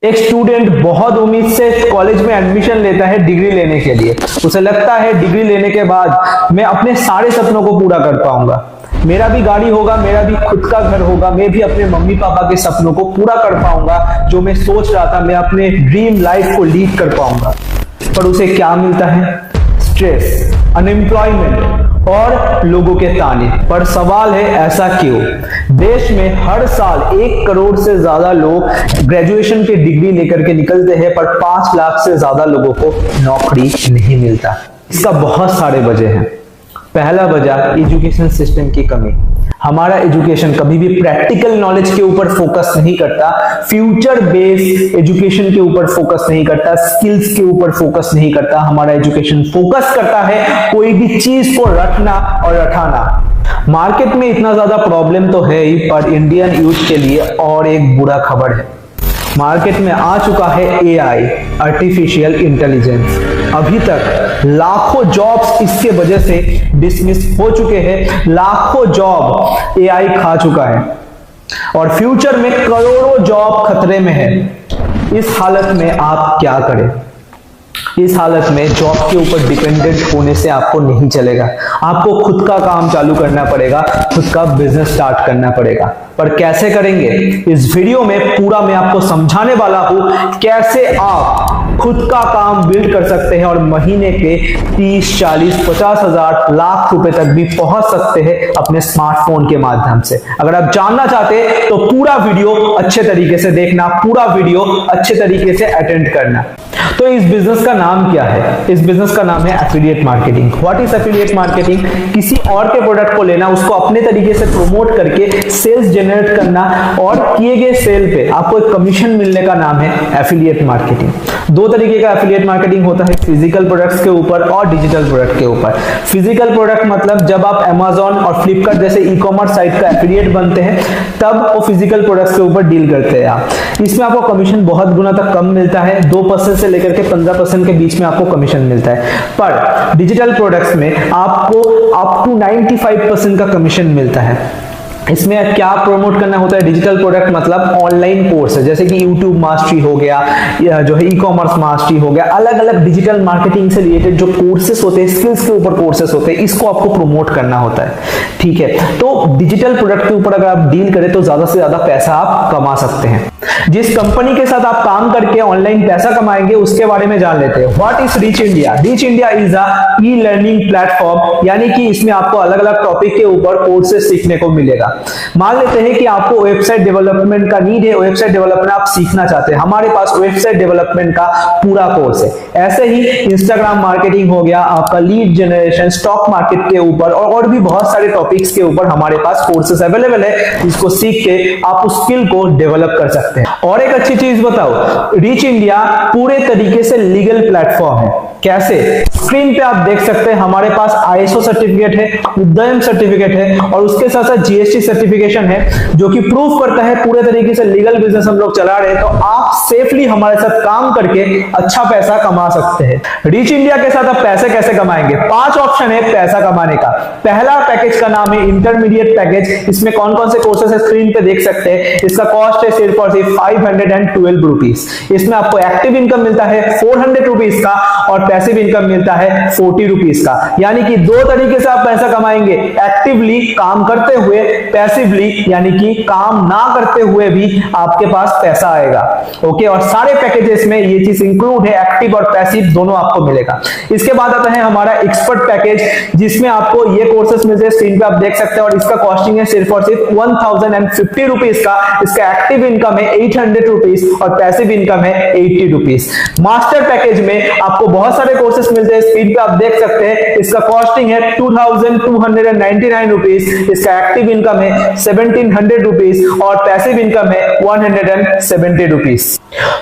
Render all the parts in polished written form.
एक स्टूडेंट बहुत उम्मीद से कॉलेज में एडमिशन लेता है डिग्री लेने के लिए। उसे लगता है डिग्री लेने के बाद मैं अपने सारे सपनों को पूरा कर पाऊंगा, मेरा भी गाड़ी होगा, मेरा भी खुद का घर होगा, मैं भी अपने मम्मी पापा के सपनों को पूरा कर पाऊंगा, जो मैं सोच रहा था मैं अपने ड्रीम लाइफ को लीड कर पाऊंगा। पर उसे क्या मिलता है? स्ट्रेस, अनएम्प्लॉयमेंट और लोगों के ताने। पर सवाल है, ऐसा क्यों? देश में हर साल 1 करोड़ से ज्यादा लोग ग्रेजुएशन की डिग्री लेकर के निकलते हैं, पर 5 लाख से ज्यादा लोगों को नौकरी नहीं मिलता। इसका बहुत सारे वजह हैं। पहला वजह एजुकेशन सिस्टम की कमी। हमारा एजुकेशन कभी भी प्रैक्टिकल नॉलेज के ऊपर फोकस नहीं करता, फ्यूचर बेस्ड एजुकेशन के ऊपर फोकस नहीं करता, स्किल्स के ऊपर फोकस नहीं करता। हमारा एजुकेशन फोकस करता है कोई भी चीज को रटना और रटाना। मार्केट में इतना ज्यादा प्रॉब्लम तो है ही, पर इंडियन यूथ के लिए और एक बुरा खबर है। मार्केट में आ चुका है एआई, आर्टिफिशियल इंटेलिजेंस। अभी तक लाखों जॉब्स इसके वजह से डिसमिस हो चुके हैं, लाखों जॉब एआई खा चुका है और फ्यूचर में करोड़ों जॉब खतरे में है। इस हालत में आप क्या करें? इस हालत में जॉब के ऊपर डिपेंडेंट होने से आपको नहीं चलेगा। आपको खुद का काम चालू करना पड़ेगा, खुद का बिजनेस स्टार्ट करना पड़ेगा। पर कैसे करेंगे? इस वीडियो में पूरा मैं आपको समझाने वाला हूं कैसे आप खुद का काम बिल्ड कर सकते हैं और महीने के 30, 40, 50 हजार, लाख रुपए तक भी पहुंच सकते हैं अपने स्मार्टफोन के माध्यम से। अगर आप जानना चाहते हैं तो पूरा वीडियो अच्छे तरीके से देखना, पूरा वीडियो अच्छे तरीके से अटेंड करना। तो इस बिजनेस का नाम क्या है? इस बिजनेस का नाम है affiliate marketing. What is affiliate marketing? किसी और के प्रोडक्ट को लेना, उसको अपने तरीके से प्रमोट करके सेल्स जनरेट करना और किए गए सेल पे आपको एक कमीशन मिलने का नाम है एफिलिएट मार्केटिंग। 2 तरीके का एफिलिएट मार्केटिंग होता है, फिजिकल प्रोडक्ट्स के ऊपर और डिजिटल प्रोडक्ट के ऊपर। फिजिकल प्रोडक्ट मतलब जब आप Amazon और फ्लिपकार्ट जैसे ई कॉमर्स साइट का एफिलिएट बनते हैं, तब वो फिजिकल प्रोडक्ट्स के ऊपर डील करते हैं आप। इसमें आपको कमीशन बहुत गुना तक कम मिलता है, 2% से लेकर के 15% के बीच में आपको कमीशन मिलता है। पर डिजिटल प्रोडक्ट्स में आपको अप टू 95% का कमीशन मिलता है। इसमें क्या प्रमोट करना होता है? डिजिटल प्रोडक्ट मतलब ऑनलाइन कोर्स है, जैसे कि यूट्यूब मास्टरी हो गया, या जो है ई कॉमर्स मास्टरी हो गया, अलग अलग डिजिटल मार्केटिंग से रिलेटेड जो कोर्सेस होते हैं, स्किल्स के ऊपर कोर्सेस होते हैं, इसको आपको प्रमोट करना होता है। ठीक है, तो डिजिटल प्रोडक्ट के ऊपर अगर आप डील करें तो ज्यादा से ज्यादा पैसा आप कमा सकते हैं। जिस कंपनी के साथ आप काम करके ऑनलाइन पैसा कमाएंगे उसके बारे में जान लेते हैं। What is reach India? Reach India is a e learning platform, यानी कि इसमें आपको अलग अलग टॉपिक के ऊपर कोर्सेस सीखने को मिलेगा। मान लेते हैं कि आपको वेबसाइट डेवलपमेंट का नीड है, वेबसाइट डेवलपमेंट आप सीखना चाहते हैं, हमारे पास वेबसाइट डेवलपमेंट का पूरा कोर्स है। ऐसे ही इंस्टाग्राम मार्केटिंग हो गया, आपका लीड जनरेशन, स्टॉक मार्केट के ऊपर और भी बहुत सारे टॉपिक्स के ऊपर हमारे पास कोर्सेस अवेलेबल है, जिसको सीख के आप उस स्किल को डेवलप कर सकते हैं। और एक अच्छी चीज बताओ, रीच इंडिया पूरे तरीके से लीगल प्लेटफॉर्म है। कैसे? स्क्रीन पे आप देख सकते हैं हमारे पास ISO सर्टिफिकेट है, उद्यम सर्टिफिकेट है और उसके साथ साथ GST सर्टिफिकेशन है, जो कि प्रूफ करता है पूरे तरीके से लीगल बिजनेस हम लोग चला रहे हैं। तो आप सेफली हमारे साथ काम करके अच्छा पैसा कमा सकते हैं। रीच इंडिया के साथ आप पैसे कैसे कमाएंगे? 5 ऑप्शन है पैसा कमाने का। पहला पैकेज का नाम है इंटरमीडिएट पैकेज। इसमें कौन कौन से कोर्सेस है स्क्रीन पे देख सकते हैं। इसका कॉस्ट है सिर्फ और सिर्फ 512 रुपीज। इसमें आपको एक्टिव इनकम मिलता है 400 रुपीज का और पैसिव इनकम मिलता है 40 रुपीज का। यानी कि 2 तरीके से आप पैसा कमाएंगे, एक्टिवली काम करते हुए, पैसिवली यानी कि काम ना करते हुए भी आपके पास पैसा आएगा। ओके, और सारे पैकेजेस में ये चीज इंक्लूड है, एक्टिव और पैसिव दोनों आपको मिलेगा। इसके बाद आता है हमारा एक्सपर्ट पैकेज, जिसमें आपको ये कोर्सेस मिलते हैं, स्क्रीन पे आप देख सकते हैं, और इसका कॉस्टिंग है सिर्फ और सिर्फ 1050 रुपीज का। इसका एक्टिव इनकम है 800 रुपीज और पैसिव इनकम है 80 रुपीज। मास्टर पैकेज में आपको बहुत सारे कोर्सेस मिलते हैं, स्क्रीन पे आप देख सकते हैं। इसका कॉस्टिंग है 2299 रुपीज। इसका एक्टिव इनकम है 1700 रुपीज और पैसिव इनकम है 170 रुपीज।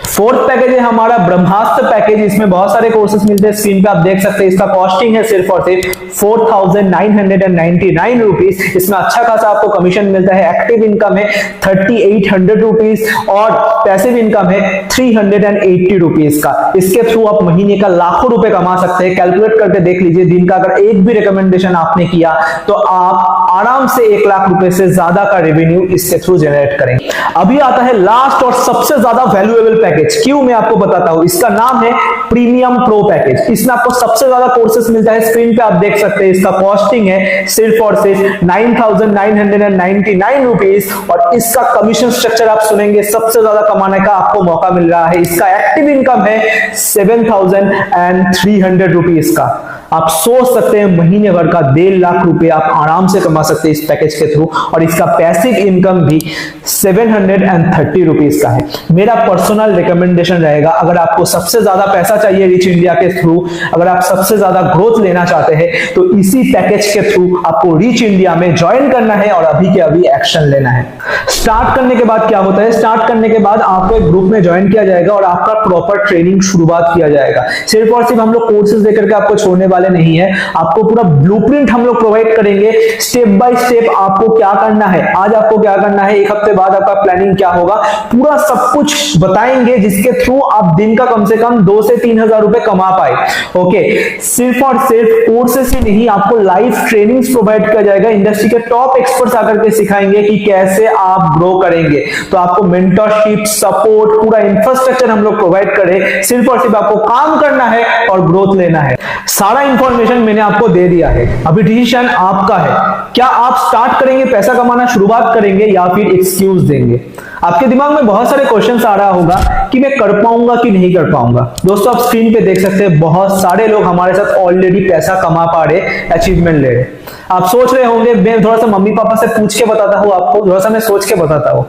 फोर्थ पैकेज है हमारा ब्रह्मास्त्र पैकेज। इसमें बहुत सारे कोर्सेस मिलते हैं, स्क्रीन पे आप देख सकते हैं। इसका कॉस्टिंग है सिर्फ और सिर्फ 4999 रुपीज। इसमें अच्छा खासा आपको कमीशन मिलता है। एक्टिव इनकम है 3800 रुपीज और पैसिव इनकम है 380 रुपीज का। इसके थ्रू आप महीने का लाखों रुपए कमा सकते हैं। कैलकुलेट करके देख लीजिए, दिन का अगर एक भी रिकमेंडेशन आपने किया तो आप आराम से 1 लाख रुपए से ज्यादा का रेवेन्यू इसके थ्रू जनरेट करेंगे। अभी आता है लास्ट और सबसे ज्यादा वैल्यूएबल पैकेज। पैकेज। क्यों, मैं आपको बताता हूं। इसका नाम है प्रीमियम प्रो पैकेज। इसमें आपको सबसे ज्यादा कोर्सेस मिलता है। स्क्रीन पे आप देख सकते हैं, इसका कॉस्टिंग है सिर्फ और सिर्फ 9,999 रुपीज, और इसका कमीशन स्ट्रक्चर आप सुनेंगे, सबसे ज्यादा कमाने का आपको मौका मिल रहा है। इसका एक्टिव इनकम है 7,300 रुपीज का। आप सोच सकते हैं महीने भर का 1.5 लाख रुपए आप आराम से कमा सकते हैं इस पैकेज के थ्रू, और इसका पैसिव इनकम भी 730 रुपीज का है। मेरा पर्सनल रिकमेंडेशन रहेगा, अगर आपको सबसे ज्यादा पैसा चाहिए रीच इंडिया के थ्रू, अगर आप सबसे ज्यादा ग्रोथ लेना चाहते हैं, तो इसी पैकेज के थ्रू आपको रीच इंडिया में ज्वाइन करना है और अभी के अभी एक्शन लेना है। स्टार्ट करने के बाद क्या होता है, स्टार्ट करने के बाद आपको एक ग्रुप में ज्वाइन किया जाएगा और आपका प्रॉपर ट्रेनिंग शुरुआत किया जाएगा। सिर्फ और सिर्फ हम लोग कोर्सेज देकर के आपको छोड़ने वाले नहीं है, आपको पूरा ब्लूप्रिंट हम लोग प्रोवाइड करेंगे। स्टेप बाय स्टेप आपको क्या करना है, आज आपको क्या करना है, एक हफ्ते बाद आपका प्लानिंग क्या होगा, पूरा सब कुछ बताएंगे, जिसके थ्रू आप दिन का कम से कम 2 से 3 हजार रुपए कमा पाए। ओके, सिर्फ और सिर्फ कोर्सेस ही नहीं, आपको लाइव ट्रेनिंग्स प्रोवाइड किया जाएगा। इंडस्ट्री के टॉप एक्सपर्ट्स आकर के सिखाएंगे कि कैसे आप ग्रो करेंगे। तो आपको मेंटरशिप, सपोर्ट, पूरा इंफ्रास्ट्रक्चर हम लोग प्रोवाइड करें। सिर्फ और सिर्फ आपको काम करना है और ग्रोथ लेना है। सारा इंफॉर्मेशन मैंने आपको दे दिया है, अभी डिसीजन आपका है। क्या आप स्टार्ट करेंगे, पैसा कमाना शुरुआत करेंगे, या फिर एक्सक्यूज देंगे? आपके दिमाग में बहुत सारे क्वेश्चंस आ रहा होगा कि मैं कर पाऊंगा कि नहीं कर पाऊंगा। दोस्तों, आप स्क्रीन पे देख सकते हैं, बहुत सारे लोग हमारे साथ ऑलरेडी पैसा कमा पा रहे, अचीवमेंट ले रहे। आप सोच रहे होंगे मैं थोड़ा सा मम्मी पापा से पूछ के बताता हूं आपको, थोड़ा सा मैं सोच के बताता हूं।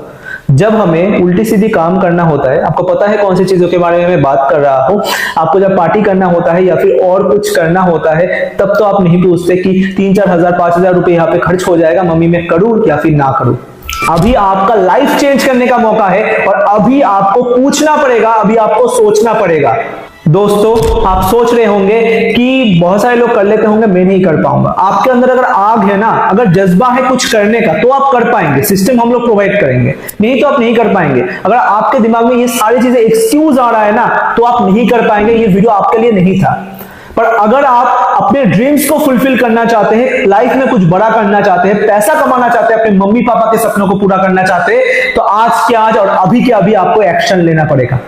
जब हमें उल्टी सीधी काम करना होता है, आपको पता है कौन सी चीजों के बारे में मैं बात कर रहा हूं, आपको जब पार्टी करना होता है या फिर और कुछ करना होता है, तब तो आप नहीं पूछते कि 3-4 हजार 5 हजार रुपए यहाँ पे खर्च हो जाएगा, मम्मी मैं करूं या फिर ना करूं। अभी आपका लाइफ चेंज करने का मौका है और अभी आपको पूछना पड़ेगा, अभी आपको सोचना पड़ेगा। दोस्तों, आप सोच रहे होंगे कि बहुत सारे लोग कर लेते होंगे, मैं नहीं कर पाऊंगा। आपके अंदर अगर आग है ना, अगर जज्बा है कुछ करने का, तो आप कर पाएंगे। सिस्टम हम लोग प्रोवाइड करेंगे, नहीं तो आप नहीं कर पाएंगे। अगर आपके दिमाग में ये सारी चीजें एक्सक्यूज आ रहा है ना, तो आप नहीं कर पाएंगे। ये वीडियो आपके लिए नहीं था। पर अगर आप अपने ड्रीम्स को फुलफिल करना चाहते हैं, लाइफ में कुछ बड़ा करना चाहते हैं, पैसा कमाना चाहते हैं, अपने मम्मी पापा के सपनों को पूरा करना चाहते हैं, तो आज के आज और अभी के अभी आपको एक्शन लेना पड़ेगा।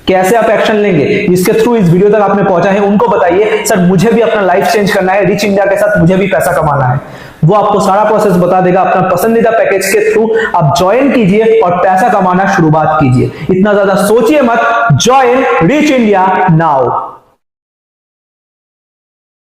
कैसे आप एक्शन लेंगे, जिसके थ्रू इस वीडियो तक आपने पहुंचा है, उनको बताइए सर मुझे भी अपना लाइफ चेंज करना है, रीच इंडिया के साथ मुझे भी पैसा कमाना है। वो आपको सारा प्रोसेस बता देगा। अपना पसंदीदा पैकेज के थ्रू आप ज्वाइन कीजिए और पैसा कमाना शुरुआत कीजिए। इतना ज्यादा सोचिए मत, ज्वाइन रीच इंडिया नाउ।